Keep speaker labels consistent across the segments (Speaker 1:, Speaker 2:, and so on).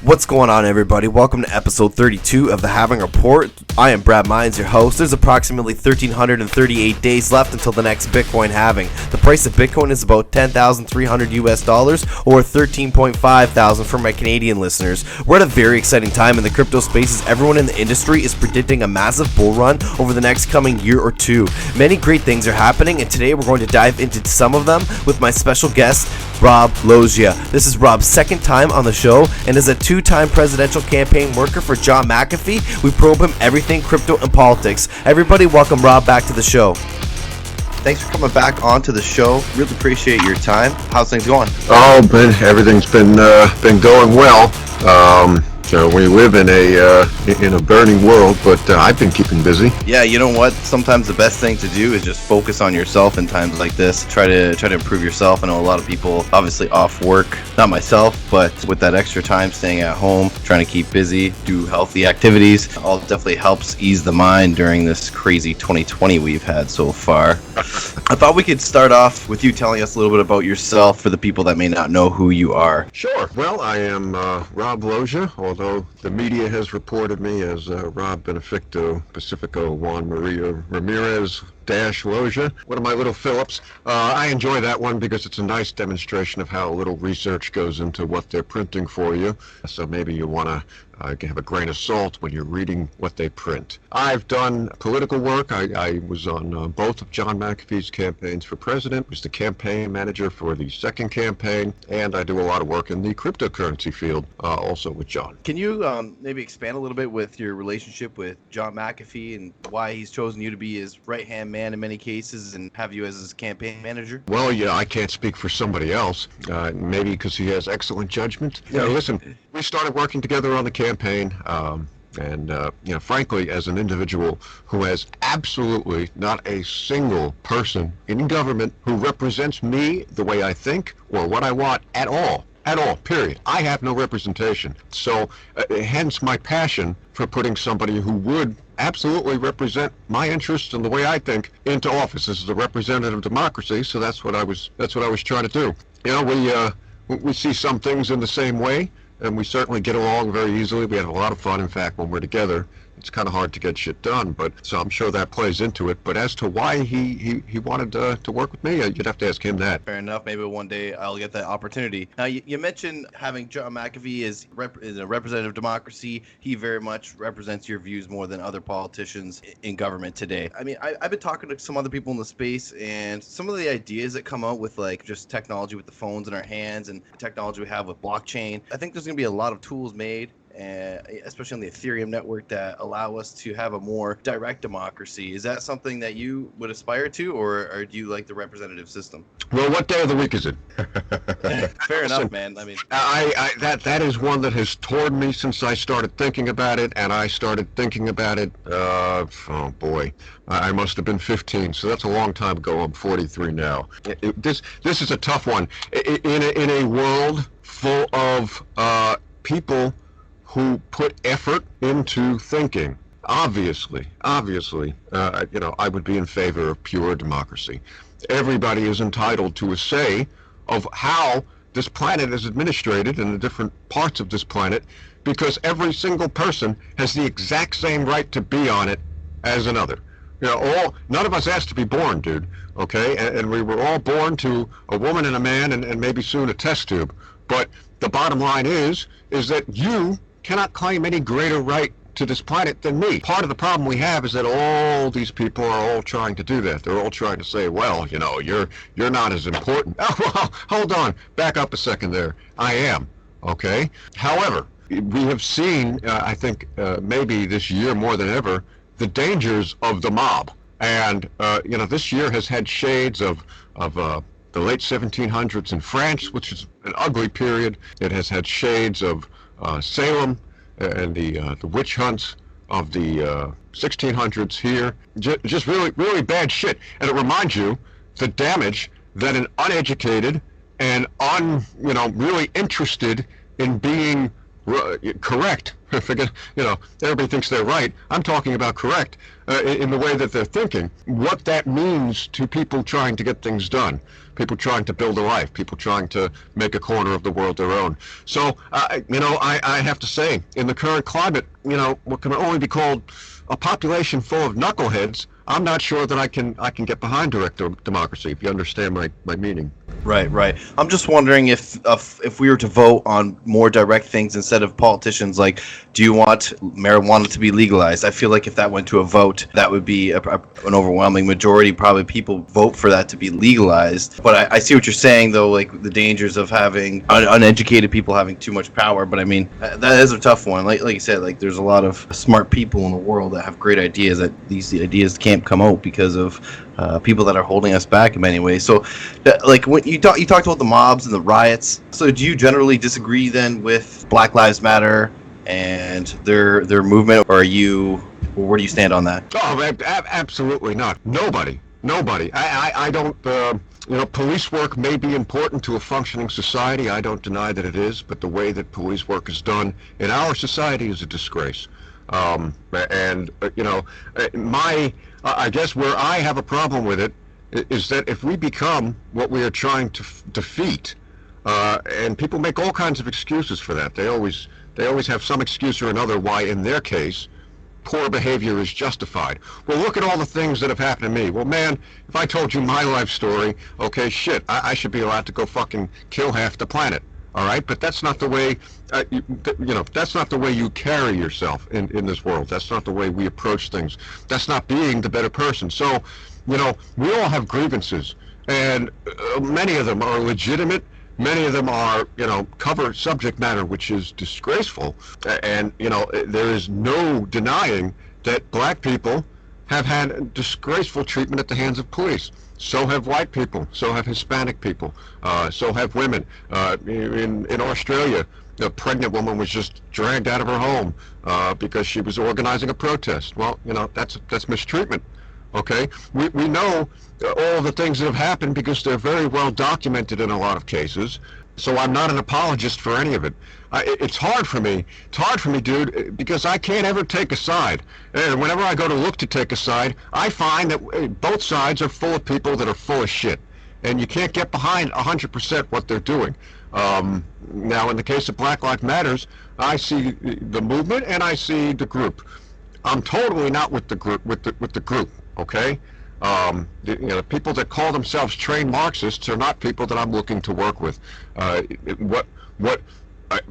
Speaker 1: What's going on, everybody? Welcome to episode 32 of the Halving Report. I am Brad Mines, your host. There's approximately 1,338 days left until the next Bitcoin halving. The price of Bitcoin is about $10,300 US or $13,500 for my Canadian listeners. We're at a very exciting time in the crypto space as everyone in the industry is predicting a massive bull run over the next coming year or two. Many great things are happening, and today we're going to dive into some of them with my special guest, Rob Loggia. This is Rob's second time on the show, and as a two-time presidential campaign worker for John McAfee, we probe him everything crypto and politics. Everybody, welcome Rob back to the show. Thanks for coming back onto the show. Really appreciate your time. How's things going?
Speaker 2: Oh, man, everything's been going well. So we live in a burning world, but I've been keeping busy.
Speaker 1: Yeah, you know what? Sometimes the best thing to do is just focus on yourself in times like this. Try to improve yourself. I know a lot of people obviously off work, not myself, but with that extra time staying at home, trying to keep busy, do healthy activities, all definitely helps ease the mind during this crazy 2020 we've had so far. I thought we could start off with you telling us a little bit about yourself for the people that may not know who you are.
Speaker 2: Sure. Well, I am Rob Loggia, although the media has reported me as Rob Beneficto Pacifico Juan Maria Ramirez Loggia, one of my little Phillips. I enjoy that one because it's a nice demonstration of how little research goes into what they're printing for you. So maybe you want to have a grain of salt when you're reading what they print. I've done political work. I was on both of John McAfee's campaigns for president, was the campaign manager for the second campaign, and I do a lot of work in the cryptocurrency field, also with John.
Speaker 1: Can you maybe expand a little bit with your relationship with John McAfee and why he's chosen you to be his right-hand man in many cases and have you as his campaign manager?
Speaker 2: Well, yeah, I can't speak for somebody else, maybe because he has excellent judgment. You know, listen, we started working together on the campaign, and frankly, as an individual who has absolutely not a single person in government who represents me the way I think or what I want at all, period. I have no representation. So, hence my passion for putting somebody who would absolutely represent my interests and the way I think into office. This is a representative democracy, so that's what I was trying to do. You know, we see some things in the same way, and we certainly get along very easily. We have a lot of fun. In fact, when we're together, it's kind of hard to get shit done, but so I'm sure that plays into it. But as to why he wanted to work with me, you'd have to ask him that.
Speaker 1: Fair enough. Maybe one day I'll get that opportunity. Now, you mentioned having John McAfee is a representative democracy. He very much represents your views more than other politicians in government today. I mean, I've been talking to some other people in the space, and some of the ideas that come out with like just technology with the phones in our hands and the technology we have with blockchain, I think there's going to be a lot of tools made, especially on the Ethereum network, that allow us to have a more direct democracy. Is that something that you would aspire to, or do you like the representative system?
Speaker 2: Well, what day of the week is it?
Speaker 1: Fair enough, man. I mean,
Speaker 2: that is one that has torn me since I started thinking about it, and I started thinking about it, oh boy, I must have been 15, so that's a long time ago. I'm 43 now. This is a tough one. In a world full of people who put effort into thinking. Obviously, I would be in favor of pure democracy. Everybody is entitled to a say of how this planet is administrated in the different parts of this planet, because every single person has the exact same right to be on it as another. You know, none of us asked to be born, dude, okay? And we were all born to a woman and a man and maybe soon a test tube. But the bottom line is that you cannot claim any greater right to this planet than me. Part of the problem we have is that all these people are all trying to do that. They're all trying to say, well, you know, you're not as important. Oh, well, hold on. Back up a second there. I am, okay? However, we have seen, I think, maybe this year more than ever, the dangers of the mob. And, this year has had shades of the late 1700s in France, which is an ugly period. It has had shades of Salem and the witch hunts of the 1600s here. Just really, really bad shit. And it reminds you the damage that an uneducated and really interested in being correct. Forget, everybody thinks they're right. I'm talking about correct in the way that they're thinking. What that means to people trying to get things done, people trying to build a life, people trying to make a corner of the world their own. So, I have to say, in the current climate, what can only be called a population full of knuckleheads, I'm not sure that I can get behind direct democracy, if you understand my meaning.
Speaker 1: Right. I'm just wondering if we were to vote on more direct things instead of politicians, like, do you want marijuana to be legalized? I feel like if that went to a vote, that would be an overwhelming majority. Probably people vote for that to be legalized. But I see what you're saying, though, like the dangers of having uneducated people having too much power. But I mean, that is a tough one. Like you said, like there's a lot of smart people in the world that have great ideas that these ideas can't come out because of people that are holding us back in many ways. So, like when you talked about the mobs and the riots, so do you generally disagree then with Black Lives Matter and their movement, or where do you stand on that?
Speaker 2: Oh, absolutely not. Nobody. I don't. Police work may be important to a functioning society. I don't deny that it is, but the way that police work is done in our society is a disgrace. I guess where I have a problem with it is that if we become what we are trying to defeat, and people make all kinds of excuses for that. They always have some excuse or another why, in their case, poor behavior is justified. Well, look at all the things that have happened to me. Well, man, if I told you my life story, okay, shit, I should be allowed to go fucking kill half the planet. All right, but that's not the way, that's not the way you carry yourself in this world. That's not the way we approach things. That's not being the better person. So, we all have grievances, and many of them are legitimate. Many of them are, cover subject matter which is disgraceful. And, there is no denying that black people have had disgraceful treatment at the hands of police. So have white people. So have Hispanic people. So have women. In Australia, a pregnant woman was just dragged out of her home because she was organizing a protest. Well, that's mistreatment. Okay? We know all the things that have happened because they're very well documented in a lot of cases. So I'm not an apologist for any of it. It's hard for me. It's hard for me, dude, because I can't ever take a side. And whenever I go to look to take a side, I find that both sides are full of people that are full of shit. And you can't get behind 100% what they're doing. Now, in the case of Black Lives Matters, I see the movement and I see the group. I'm totally not with the group. With the group, okay? The people that call themselves trained Marxists are not people that I'm looking to work with.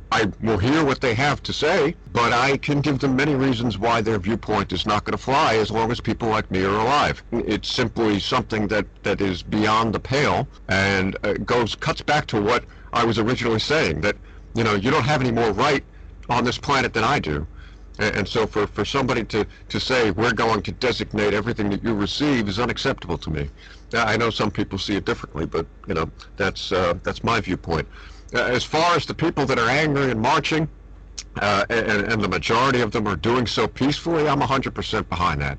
Speaker 2: I will hear what they have to say, but I can give them many reasons why their viewpoint is not going to fly as long as people like me are alive. It's simply something that is beyond the pale and cuts back to what I was originally saying, that you don't have any more right on this planet than I do. And so for somebody to say we're going to designate everything that you receive is unacceptable to me. I know some people see it differently, but that's my viewpoint. As far as the people that are angry and marching, and the majority of them are doing so peacefully, I'm 100% behind that.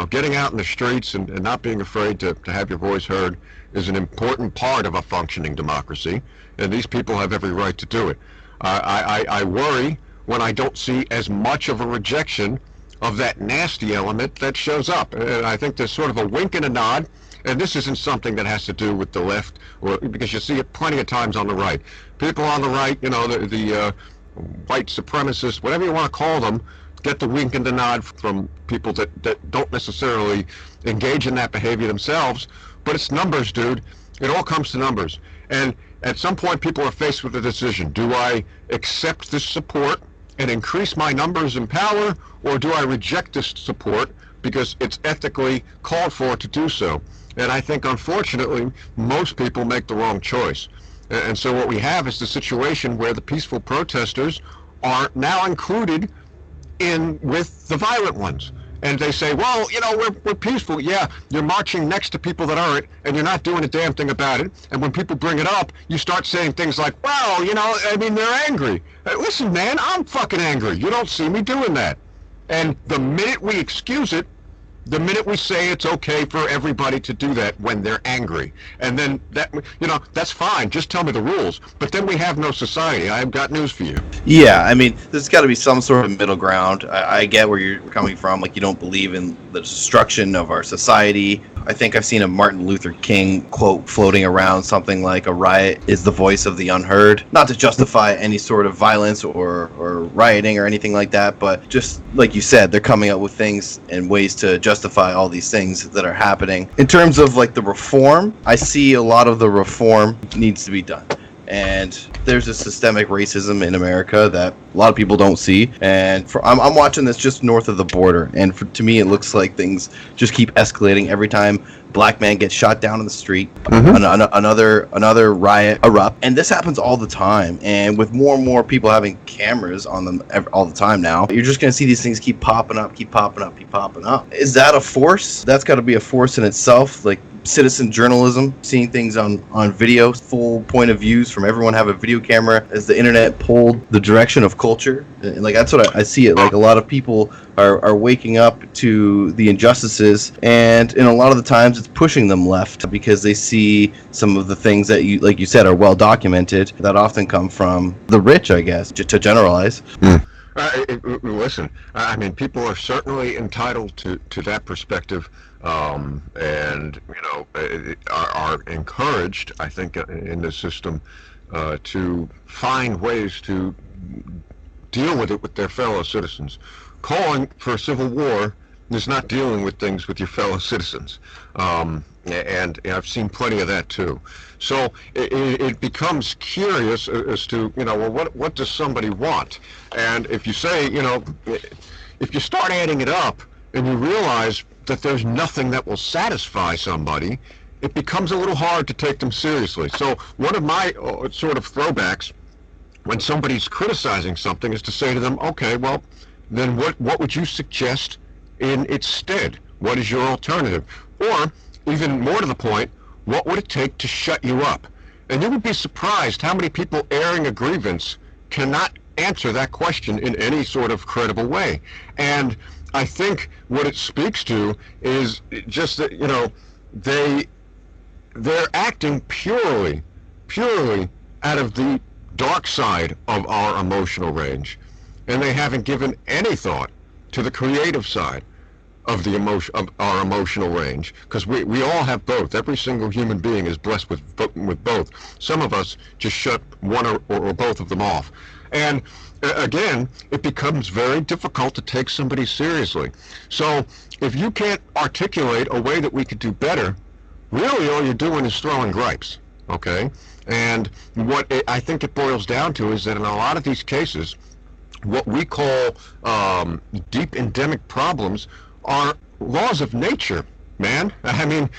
Speaker 2: Getting out in the streets and not being afraid to have your voice heard is an important part of a functioning democracy, and these people have every right to do it. I worry when I don't see as much of a rejection of that nasty element that shows up. And I think there's sort of a wink and a nod, and this isn't something that has to do with the left, because you see it plenty of times on the right. People on the right, the white supremacists, whatever you want to call them, get the wink and the nod from people that don't necessarily engage in that behavior themselves. But it's numbers, dude. It all comes to numbers. And at some point, people are faced with a decision. Do I accept this support and increase my numbers and power, or do I reject this support because it's ethically called for to do so? And I think, unfortunately, most people make the wrong choice. And so what we have is the situation where the peaceful protesters are now included in with the violent ones. And they say, well, we're peaceful. Yeah, you're marching next to people that aren't, and you're not doing a damn thing about it. And when people bring it up, you start saying things like, well, they're angry. Listen, man, I'm fucking angry. You don't see me doing that. And the minute we excuse it, The minute we say it's okay for everybody to do that when they're angry, and then that, that's fine. Just tell me the rules. But then we have no society. I've got news for you.
Speaker 1: Yeah, I mean, there's got to be some sort of middle ground. I get where you're coming from. Like, you don't believe in the destruction of our society. I think I've seen a Martin Luther King quote floating around, something like a riot is the voice of the unheard. Not to justify any sort of violence or rioting or anything like that, but just like you said, they're coming up with things and ways to justify all these things that are happening. In terms of like the reform, I see a lot of the reform needs to be done. And there's a systemic racism in America that a lot of people don't see. And I'm watching this just north of the border. And to me, it looks like things just keep escalating every time black man gets shot down in the street. Another riot erupts. And this happens all the time. And with more and more people having cameras on them all the time now, you're just going to see these things keep popping up. Is that a force? That's got to be a force in itself. Like, citizen journalism, seeing things on video, full point of views from everyone, have a video camera as the internet pulled the direction of culture. And like, that's what I see it. Like, a lot of people are waking up to the injustices, and in a lot of the times it's pushing them left because they see some of the things that you, like you said, are well documented that often come from the rich, I guess, to generalize.
Speaker 2: Listen, I mean, people are certainly entitled to that perspective, and are encouraged, I think, in the system to find ways to deal with it with their fellow citizens. Calling for a civil war is not dealing with things with your fellow citizens, and I've seen plenty of that too. So it becomes curious as to, well, what does somebody want? And if you say, if you start adding it up and you realize that there's nothing that will satisfy somebody, it becomes a little hard to take them seriously. So one of my sort of throwbacks when somebody's criticizing something is to say to them, okay, well, then what would you suggest in its stead? What is your alternative? Or, even more to the point, what would it take to shut you up? And you would be surprised how many people airing a grievance cannot answer that question in any sort of credible way. And I think what it speaks to is just that, they're acting purely out of the dark side of our emotional range. And they haven't given any thought to the creative side of the our emotional range, because we all have both. Every single human being is blessed with both. Some of us just shut one or both of them off. And again, it becomes very difficult to take somebody seriously. So if you can't articulate a way that we could do better, really all you're doing is throwing gripes, okay? And what I think it boils down to is that in a lot of these cases, what we call deep endemic problems are laws of nature, man. I mean,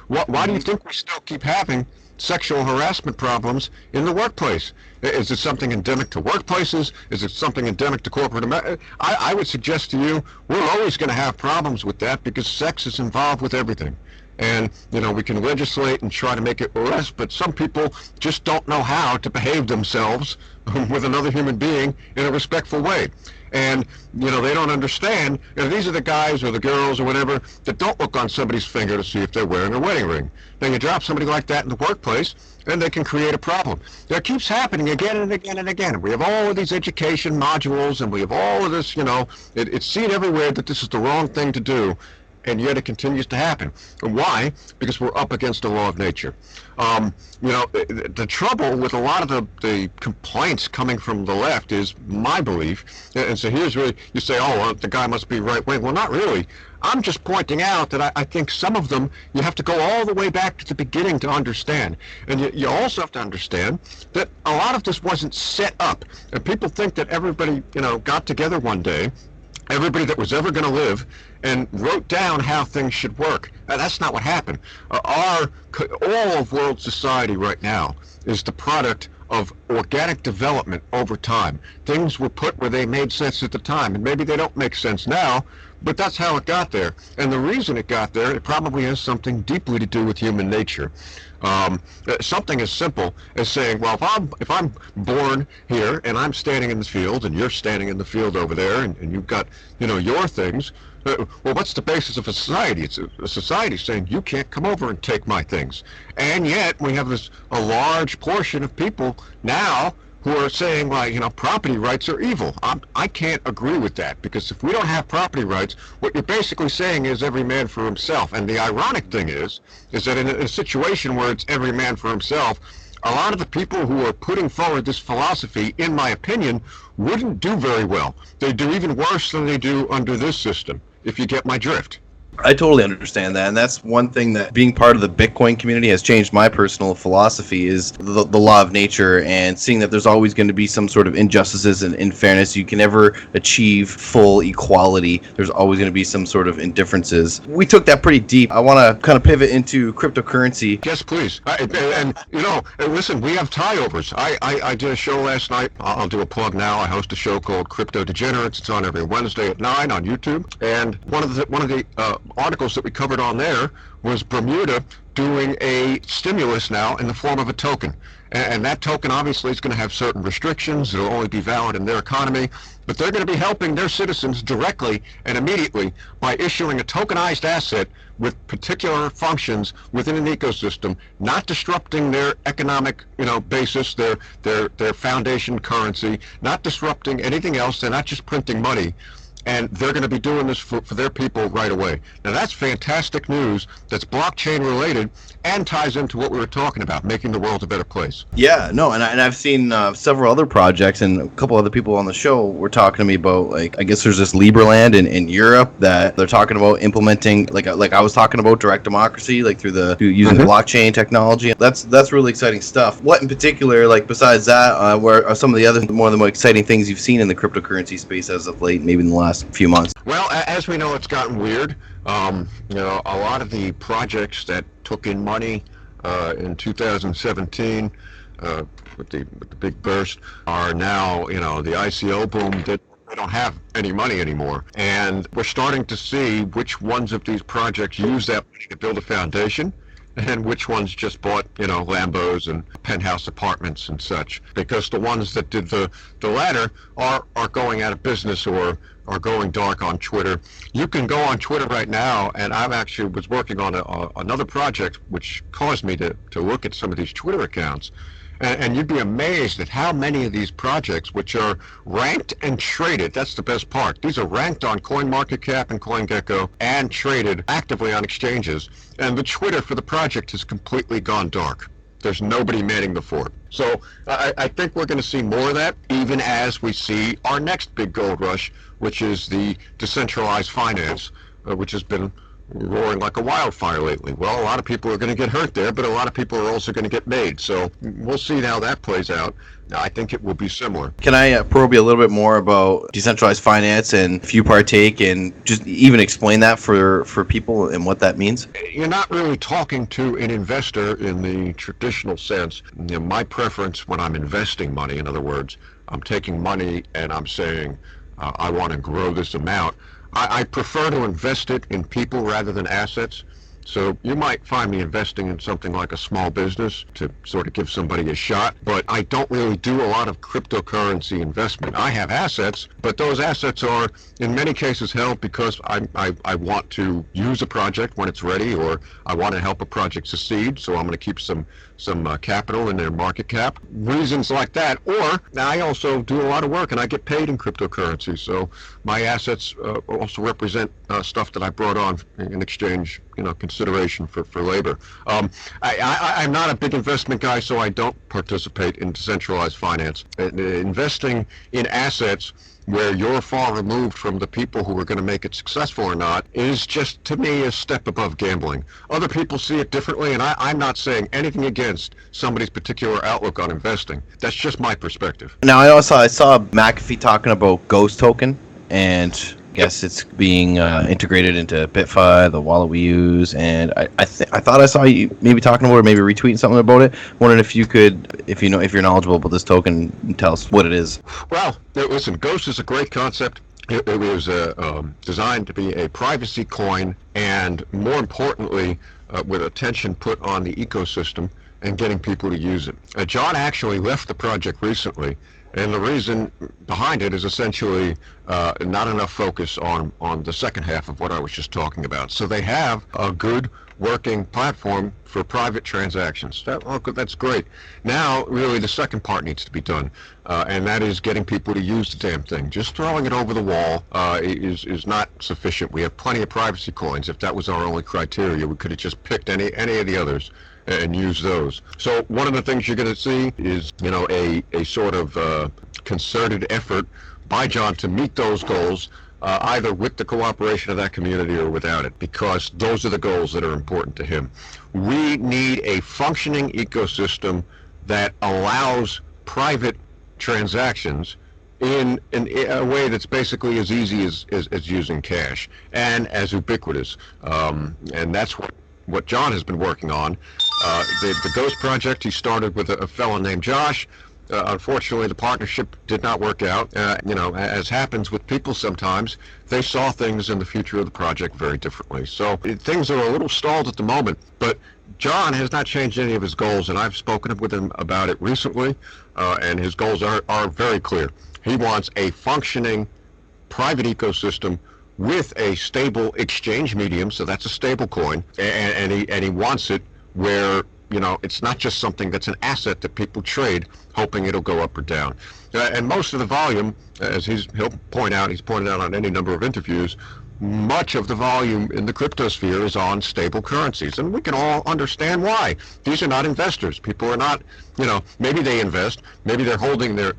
Speaker 2: why do you think we still keep having sexual harassment problems in the workplace? Is it something endemic to workplaces? Is it something endemic to corporate America? I would suggest to you, we're always going to have problems with that because sex is involved with everything. And, we can legislate and try to make it less, but some people just don't know how to behave themselves with another human being in a respectful way. And, they don't understand, these are the guys or the girls or whatever that don't look on somebody's finger to see if they're wearing a wedding ring. Then you drop somebody like that in the workplace, and they can create a problem. That keeps happening again and again and again. We have all of these education modules, and we have all of this, it's seen everywhere that this is the wrong thing to do. And yet it continues to happen. And why? Because we're up against the law of nature. The trouble with a lot of the complaints coming from the left is my belief. And so here's where you say, oh, well, the guy must be right-wing. Well, not really. I'm just pointing out that I think some of them you have to go all the way back to the beginning to understand. And you also have to understand that a lot of this wasn't set up. And people think that everybody, got together one day, everybody that was ever going to live, and wrote down how things should work. That's not what happened. All of world society right now is the product of organic development over time. Things were put where they made sense at the time, and maybe they don't make sense now, But that's how it got there. And the reason it got there, it probably has something deeply to do with human nature. Something as simple as saying, well, if I'm born here and I'm standing in the field and you're standing in the field over there and you've got, your things, well, what's the basis of a society? It's a society saying you can't come over and take my things. And yet we have a large portion of people now who are saying, like, property rights are evil. I can't agree with that, because if we don't have property rights, what you're basically saying is every man for himself. And the ironic thing is that in a situation where it's every man for himself, a lot of the people who are putting forward this philosophy, in my opinion, wouldn't do very well. They do even worse than they do under this system, if you get my drift.
Speaker 1: I totally understand that, and that's one thing that being part of the Bitcoin community has changed my personal philosophy, is the law of nature, and seeing that there's always going to be some sort of injustices and unfairness. You can never achieve full equality. There's always going to be some sort of indifferences. We took that pretty deep. I want to kind of pivot into cryptocurrency.
Speaker 2: Yes, please. And listen, we have tie-overs. I did a show last night. I'll do a plug now. I host a show called Crypto Degenerates. It's on every Wednesday at 9 on YouTube. And one of the articles that we covered on there was Bermuda doing a stimulus now in the form of a token. And that token obviously is going to have certain restrictions. It'll only be valid in their economy. But they're going to be helping their citizens directly and immediately by issuing a tokenized asset with particular functions within an ecosystem, not disrupting their economic, basis, their foundation currency, not disrupting anything else. They're not just printing money. And they're going to be doing this for their people right away. Now, that's fantastic news that's blockchain related and ties into what we were talking about, making the world a better place.
Speaker 1: Yeah, no, and I've seen several other projects, and a couple other people on the show were talking to me about, like, I guess there's this Liberland in Europe that they're talking about implementing, like I was talking about direct democracy, like through using blockchain technology. That's really exciting stuff. What in particular, like besides that, where are some of the other more exciting things you've seen in the cryptocurrency space as of late, maybe in the last few months?
Speaker 2: Well, as we know, it's gotten weird. A lot of the projects that took in money in 2017 with the big burst are now, the ICO boom, they don't have any money anymore. And we're starting to see which ones of these projects use that money to build a foundation, and which ones just bought, Lambos and penthouse apartments and such. Because the ones that did the latter are going out of business or are going dark on Twitter. You can go on Twitter right now, and I actually was working on another project which caused me to look at some of these Twitter accounts. And you'd be amazed at how many of these projects, which are ranked and traded, that's the best part. These are ranked on CoinMarketCap and CoinGecko and traded actively on exchanges. And the Twitter for the project has completely gone dark. There's nobody manning the fort. So I think we're going to see more of that, even as we see our next big gold rush, which is the decentralized finance, which has been roaring like a wildfire lately. Well, a lot of people are going to get hurt there, but a lot of people are also going to get made. So we'll see how that plays out. I think it will be similar.
Speaker 1: Can I probe you a little bit more about decentralized finance, and if you partake, and just even explain that for people and what that means?
Speaker 2: You're not really talking to an investor in the traditional sense. My preference when I'm investing money, in other words, I'm taking money and I'm saying, I want to grow this amount. I prefer to invest it in people rather than assets. So you might find me investing in something like a small business to sort of give somebody a shot, but I don't really do a lot of cryptocurrency investment. I have assets, but those assets are in many cases held because I want to use a project when it's ready, or I want to help a project succeed, so I'm going to keep some capital in their market cap. Reasons like that. Or I also do a lot of work and I get paid in cryptocurrency, so my assets also represent stuff that I brought on in exchange, consideration for labor. I'm not a big investment guy, so I don't participate in decentralized finance. Investing in assets where you're far removed from the people who are going to make it successful or not is just, to me, a step above gambling. Other people see it differently, and I'm not saying anything against somebody's particular outlook on investing. That's just my perspective.
Speaker 1: Now, I saw McAfee talking about Ghost Token, and I guess it's being integrated into BitFi, the wallet we use, and I thought I saw you maybe talking about it, or maybe retweeting something about it. Wondering if you could, if you're knowledgeable about this token, tell us what it is.
Speaker 2: Well, listen, Ghost is a great concept. It was designed to be a privacy coin, and more importantly, with attention put on the ecosystem and getting people to use it. John actually left the project recently, and the reason behind it is essentially not enough focus on the second half of what I was just talking about. So they have a good working platform for private transactions. That's great. Now, really, the second part needs to be done, and that is getting people to use the damn thing. Just throwing it over the wall is not sufficient. We have plenty of privacy coins. If that was our only criteria, we could have just picked any of the others and use those. So one of the things you're going to see is, a sort of concerted effort by John to meet those goals, either with the cooperation of that community or without it, because those are the goals that are important to him. We need a functioning ecosystem that allows private transactions in a way that's basically as easy as using cash and as ubiquitous. And that's what John has been working on. The Ghost project he started with a fellow named Josh. Unfortunately, the partnership did not work out. As happens with people sometimes, they saw things in the future of the project very differently. So things are a little stalled at the moment, but John has not changed any of his goals, and I've spoken with him about it recently, and his goals are very clear. He wants a functioning private ecosystem with a stable exchange medium, so that's a stable coin, and he wants it where it's not just something that's an asset that people trade, hoping it'll go up or down. And most of the volume, as he's pointed out on any number of interviews, much of the volume in the cryptosphere is on stable currencies, and we can all understand why. These are not investors. People are not, maybe they invest, maybe they're holding their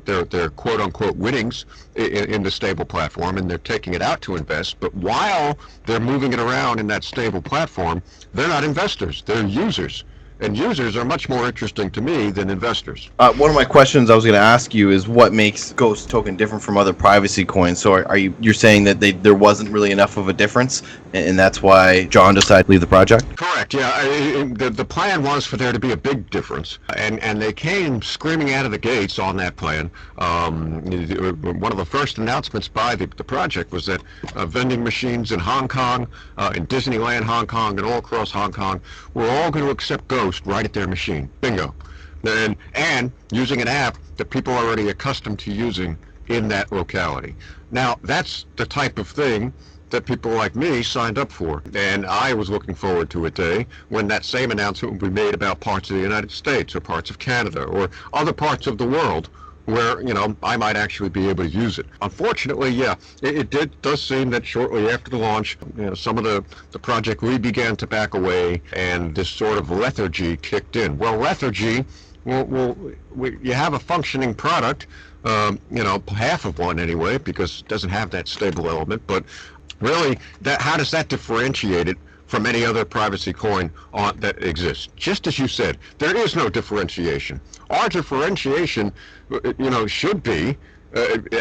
Speaker 2: quote-unquote winnings in the stable platform, and they're taking it out to invest, but while they're moving it around in that stable platform, they're not investors, they're users. And users are much more interesting to me than investors.
Speaker 1: One of my questions I was going to ask you is what makes Ghost Token different from other privacy coins? So you're saying that there wasn't really enough of a difference, and that's why John decided to leave the project?
Speaker 2: Correct, yeah. The plan was for there to be a big difference, and they came screaming out of the gates on that plan. One of the first announcements by the project was that vending machines in Hong Kong, in Disneyland Hong Kong, and all across Hong Kong were all going to accept Ghost right at their machine. Bingo. And using an app that people are already accustomed to using in that locality. Now, that's the type of thing that people like me signed up for. And I was looking forward to a day when that same announcement would be made about parts of the United States or parts of Canada or other parts of the world where, I might actually be able to use it. Unfortunately, yeah, it does seem that shortly after the launch, some of the project really began to back away, and this sort of lethargy kicked in. Well, lethargy, you have a functioning product, half of one anyway, because it doesn't have that stable element, but really, how does that differentiate it from any other privacy coin that exists? Just as you said, there is no differentiation. Our differentiation, should be,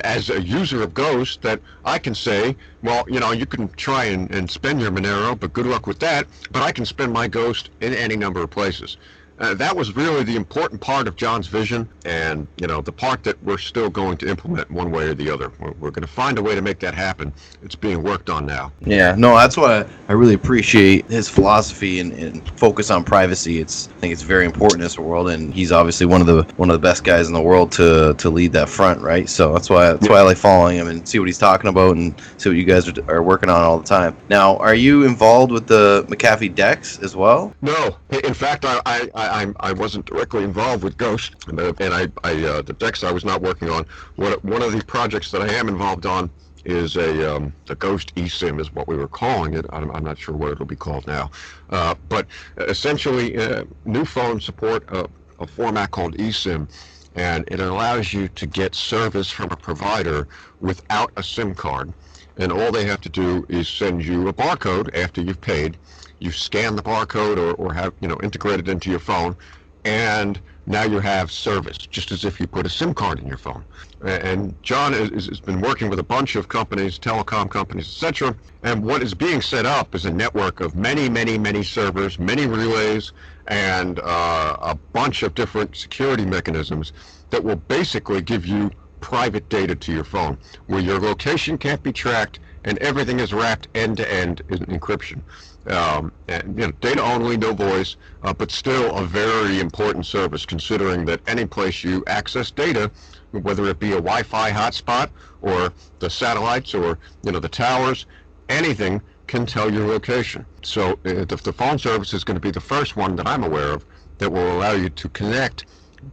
Speaker 2: as a user of Ghost, that I can say, well, you can try and spend your Monero, but good luck with that, but I can spend my Ghost in any number of places. That was really the important part of John's vision, and the part that we're still going to implement one way or the other. We're going to find a way to make that happen. It's being worked on now.
Speaker 1: Yeah, no, that's why I really appreciate his philosophy and focus on privacy. I think it's very important in this world, and he's obviously one of the best guys in the world to lead that front, right? So that's why I like following him and see what he's talking about and see what you guys are working on all the time. Now, are you involved with the McAfee DEX as well?
Speaker 2: No, in fact, I wasn't directly involved with Ghost, and the DEX I was not working on. One of the projects that I am involved on is the Ghost eSIM is what we were calling it. I'm not sure what it'll be called now, but essentially new phones support a format called eSIM, and it allows you to get service from a provider without a SIM card, and all they have to do is send you a barcode after you've paid. You scan the barcode or have integrated into your phone, and now you have service, just as if you put a SIM card in your phone. And John has been working with a bunch of companies, telecom companies, etc. And what is being set up is a network of many servers, many relays, and a bunch of different security mechanisms that will basically give you private data to your phone, where your location can't be tracked and everything is wrapped end-to-end in encryption. And data only, no voice, but still a very important service, considering that any place you access data, whether it be a Wi-Fi hotspot or the satellites or the towers, anything can tell your location. So the phone service is going to be the first one that I'm aware of that will allow you to connect,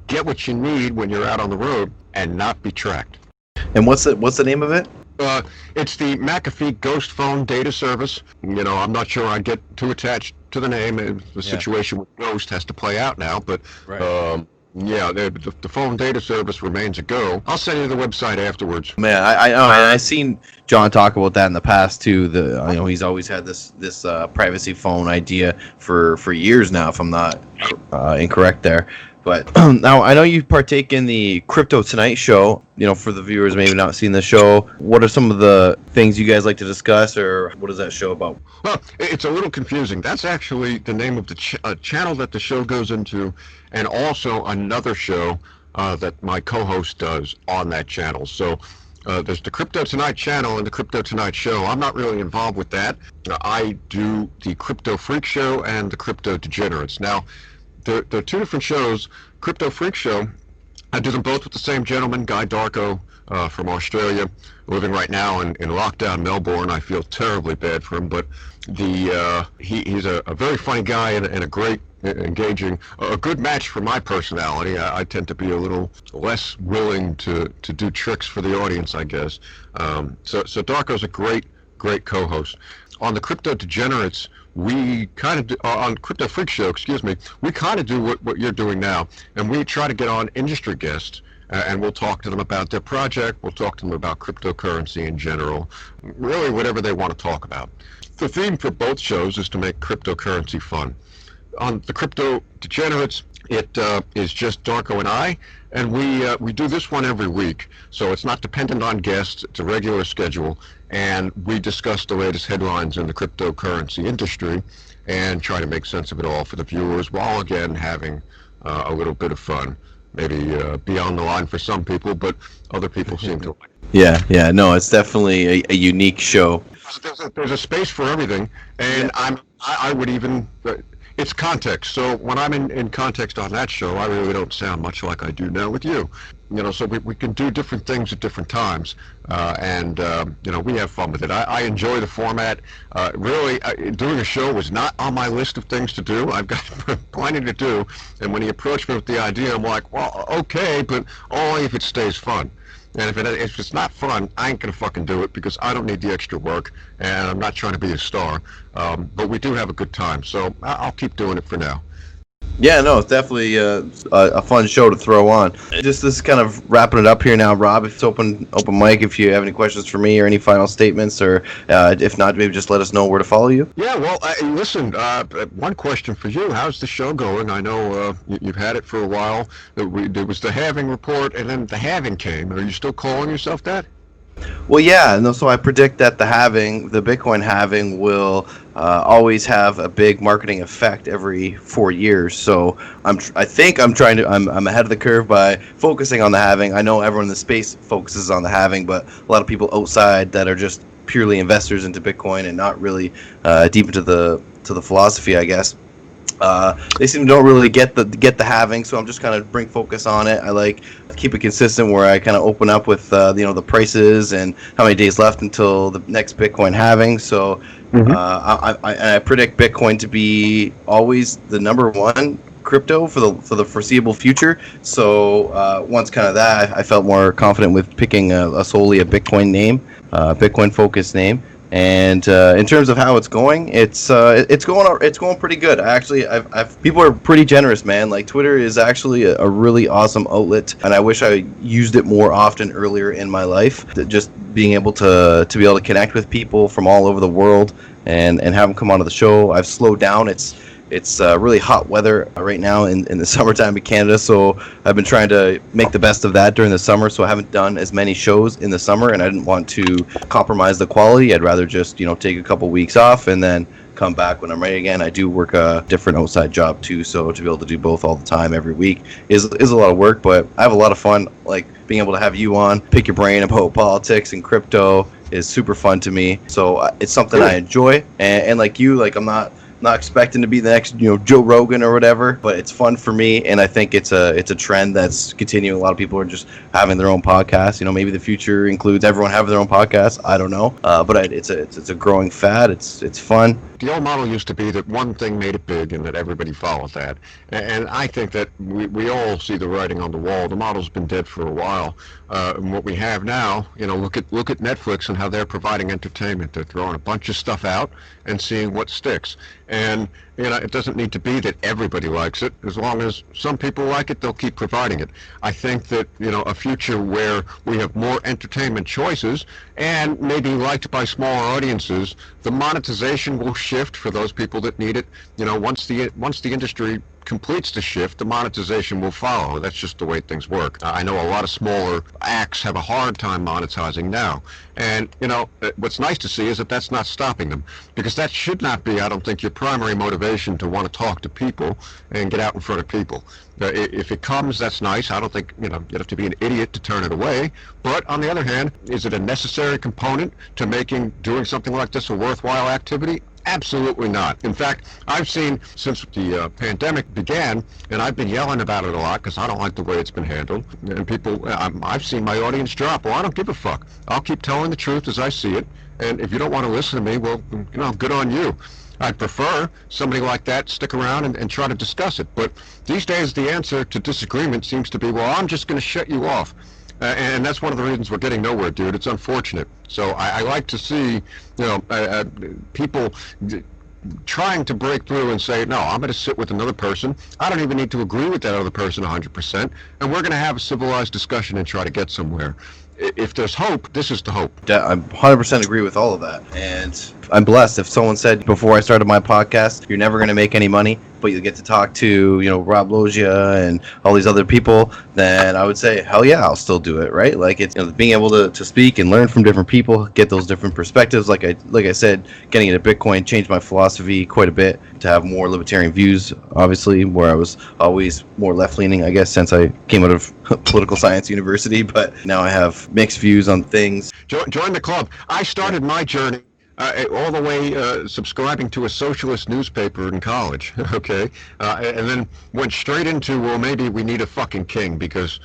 Speaker 2: get what you need when you're out on the road, and not be tracked.
Speaker 1: And what's the name of it?
Speaker 2: It's the McAfee Ghost Phone Data Service. I'm not sure I'd get too attached to the name. The situation with Ghost has to play out now, but
Speaker 1: right.
Speaker 2: The phone data service remains a go. I'll send you the website afterwards.
Speaker 1: Man, I know, and I've seen John talk about that in the past too. He's always had this privacy phone idea for years now, if I'm not incorrect there. But now I know you partake in the Crypto Tonight show. For the viewers maybe not seen the show, what are some of the things you guys like to discuss, or what is that show about?
Speaker 2: Well, it's a little confusing. That's actually the name of the channel that the show goes into, and also another show that my co-host does on that channel. So there's the Crypto Tonight channel and the Crypto Tonight show. I'm not really involved with that. I do the Crypto Freak show and the Crypto Degenerates. Now, they're two different shows. Crypto Freak Show, I do them both with the same gentleman, Guy Darko, from Australia, living right now in lockdown Melbourne. I feel terribly bad for him, but he's a very funny guy and a great, engaging, a good match for my personality. I tend to be a little less willing to do tricks for the audience, I guess. So Darko's a great co-host. On the Crypto Degenerates, we kind of do, on Crypto Freak Show, we kind of do what you're doing now, and we try to get on industry guests, and we'll talk to them about their project, we'll talk to them about cryptocurrency in general, really whatever they want to talk about. The theme for both shows is to make cryptocurrency fun. On the Crypto Degenerates, it is just Darko and I, and we do this one every week, so it's not dependent on guests, it's a regular schedule, and we discuss the latest headlines in the cryptocurrency industry and try to make sense of it all for the viewers, while again having a little bit of fun. Maybe beyond the line for some people, but other people seem to like it.
Speaker 1: Yeah, no, it's definitely a unique show.
Speaker 2: There's a space for everything, and I would even... It's context. So when I'm in context on that show, I really don't sound much like I do now with you. So we can do different things at different times, and we have fun with it. I enjoy the format. Really, doing a show was not on my list of things to do. I've got plenty to do, and when he approached me with the idea, I'm like, well, okay, but only if it stays fun. And if it's not fun, I ain't gonna fucking do it, because I don't need the extra work, and I'm not trying to be a star. But we do have a good time, so I'll keep doing it for now.
Speaker 1: Yeah, no, it's definitely a fun show to throw on. Just this is kind of wrapping it up here now, Rob. It's open mic if you have any questions for me or any final statements, or if not, maybe just let us know where to follow you.
Speaker 2: Yeah, well, listen, one question for you. How's the show going? I know you've had it for a while. There was the Halving Report, and then the Halving came. Are you still calling yourself that?
Speaker 1: Well, yeah, no. So I predict that the Bitcoin halving will always have a big marketing effect every 4 years. So I'm ahead of the curve by focusing on the halving. I know everyone in the space focuses on the halving, but a lot of people outside that are just purely investors into Bitcoin and not really deep into the philosophy, I guess. They don't really get the halving, so I'm just kind of bring focus on it. I like keep it consistent where I kind of open up with the prices and how many days left until the next Bitcoin halving. So I predict Bitcoin to be always the number one crypto for the foreseeable future. So once kind of that, I felt more confident with picking solely a Bitcoin name, Bitcoin focused name. And in terms of how it's going, it's going pretty good. Actually, people are pretty generous, man. Like, Twitter is actually a really awesome outlet, and I wish I used it more often earlier in my life. Just being able to be able to connect with people from all over the world and have them come onto the show. I've slowed down. It's It's really hot weather right now in the summertime in Canada, so I've been trying to make the best of that during the summer, so I haven't done as many shows in the summer, and I didn't want to compromise the quality. I'd rather just, take a couple weeks off and then come back when I'm ready again. I do work a different outside job too, so to be able to do both all the time every week is a lot of work, but I have a lot of fun. Like being able to have you on, pick your brain about politics and crypto is super fun to me. So it's something I enjoy, and like you, like I'm not expecting to be the next Joe Rogan or whatever, but it's fun for me, and I think it's a trend that's continuing. A lot of people are just having their own podcasts. Maybe the future includes everyone having their own podcast. I don't know, but it's a growing fad. It's fun.
Speaker 2: The old model used to be that one thing made it big and that everybody followed that. And I think that we all see the writing on the wall. The model's been dead for a while. And what we have now, look at Netflix and how they're providing entertainment. They're throwing a bunch of stuff out and seeing what sticks. And it doesn't need to be that everybody likes it. As long as some people like it, they'll keep providing it. I think that a future where we have more entertainment choices and maybe liked by smaller audiences, the monetization will shift for those people that need it. Once the industry completes the shift, the monetization will follow. That's just the way things work. I know a lot of smaller acts have a hard time monetizing now. And, what's nice to see is that that's not stopping them, because that should not be, I don't think, your primary motivation to want to talk to people and get out in front of people. If it comes, that's nice. I don't think, you have to be an idiot to turn it away. But on the other hand, is it a necessary component to making doing something like this a worthwhile activity? Absolutely not. In fact, I've seen since the pandemic began, and I've been yelling about it a lot because I don't like the way it's been handled. And people, I've seen my audience drop. Well, I don't give a fuck. I'll keep telling the truth as I see it. And if you don't want to listen to me, well, good on you. I'd prefer somebody like that stick around and try to discuss it. But these days, the answer to disagreement seems to be, well, I'm just going to shut you off. And that's one of the reasons we're getting nowhere, dude. It's unfortunate. So I like to see, people trying to break through and say, no, I'm going to sit with another person. I don't even need to agree with that other person 100%. And we're going to have a civilized discussion and try to get somewhere. If there's hope, this is the hope.
Speaker 1: I 100% agree with all of that. And I'm blessed. If someone said before I started my podcast, you're never going to make any money, but you'll get to talk to, Rob Loggia and all these other people, then I would say, hell yeah, I'll still do it, right? Like, it's being able to speak and learn from different people, get those different perspectives. Like I said, getting into Bitcoin changed my philosophy quite a bit to have more libertarian views, obviously, where I was always more left-leaning, I guess, since I came out of political science university, but now I have mixed views on things.
Speaker 2: Join the club. I started my journey all the way subscribing to a socialist newspaper in college, okay? And then went straight into, well, maybe we need a fucking king because,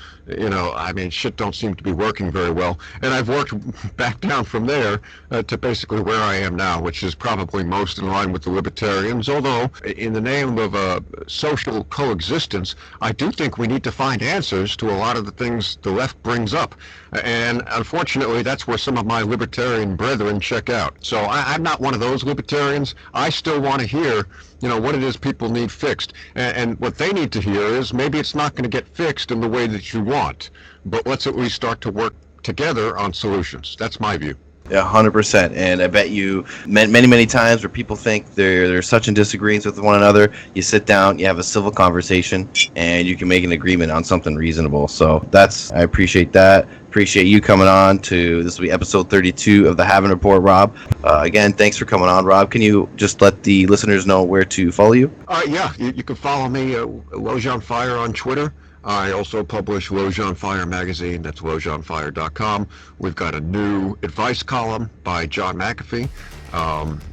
Speaker 2: shit don't seem to be working very well. And I've worked back down from there to basically where I am now, which is probably most in line with the libertarians, although in the name of social coexistence, I do think we need to find answers to a lot of the things the left brings up. And unfortunately, that's where some of my libertarian brethren check out. So I'm not one of those libertarians. I still want to hear, what it is people need fixed. And what they need to hear is maybe it's not going to get fixed in the way that you want, but let's at least start to work together on solutions. That's my view.
Speaker 1: Yeah, 100%. And I bet you many times where people think they're such in disagreements with one another, you sit down, you have a civil conversation, and you can make an agreement on something reasonable. So I appreciate that. Appreciate you coming on this will be episode 32 of the Halving Report, Rob. Again, thanks for coming on, Rob. Can you just let the listeners know where to follow you?
Speaker 2: Yeah, you can follow me, Loggia on Fire on Twitter. I also publish Loggia on Fire magazine. That's LoggiaOnFire.com. We've got a new advice column by John McAfee.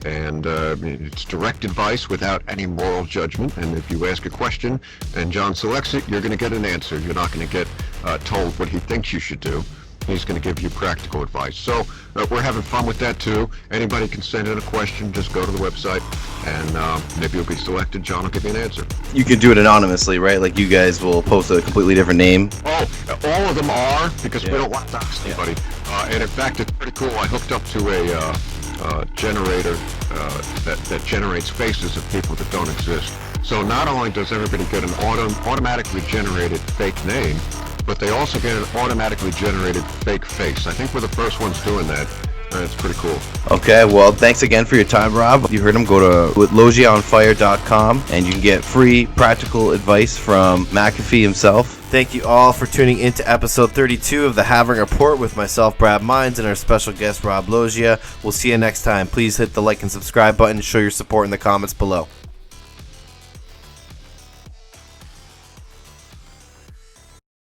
Speaker 2: And it's direct advice without any moral judgment. And if you ask a question and John selects it, you're going to get an answer. You're not going to get told what he thinks you should do. He's going to give you practical advice. So we're having fun with that too. Anybody can send in a question. Just go to the website and maybe you'll be selected. John will give you an answer.
Speaker 1: You can do it anonymously, right? Like you guys will post a completely different name.
Speaker 2: Oh, all of them are, because we don't want to dox anybody. And in fact, it's pretty cool. I hooked up to a generator that generates faces of people that don't exist. So not only does everybody get an automatically generated fake name, but they also get an automatically generated fake face. I think we're the first ones doing that. It's pretty cool.
Speaker 1: Okay, well, thanks again for your time, Rob. You heard him. Go to LoggiaOnFire.com and you can get free practical advice from McAfee himself. Thank you all for tuning into episode 32 of the Halving Report with myself, Brad Mines, and our special guest, Rob Loggia. We'll see you next time. Please hit the like and subscribe button and show your support in the comments below.